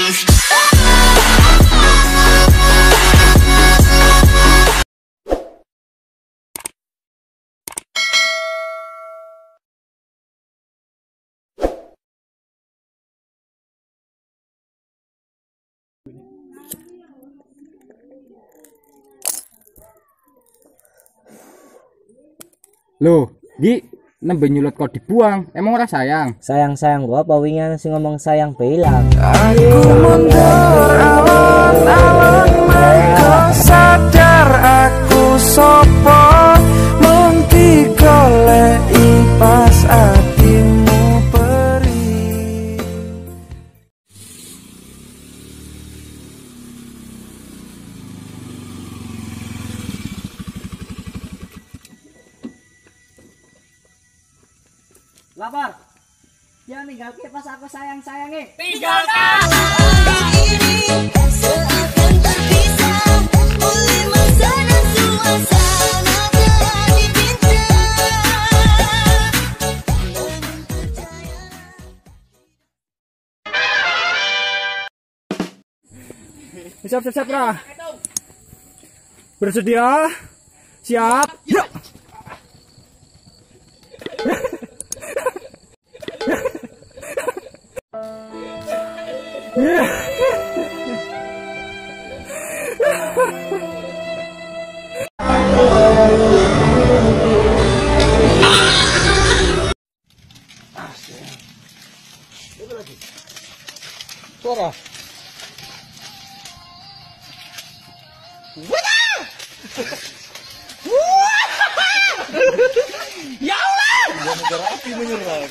Loh, Gi, nembe nyulut kok dibuang. Emang ora sayang? Sayang gua apa wingan sing ngomong sayang bilang. Aku mundur alon-alon mergo sadar aku sopo mung digoleki pas atimu perih. Lapar. Ya ninggal ke pas aku sayang-sayangi. Tinggalkan ini seakan terpisah oleh masa dan suasana telah dipinta. Siap, Ra. Bersedia? Siap? Ya. Suara. Ya Allah! Dia negara api menyerang.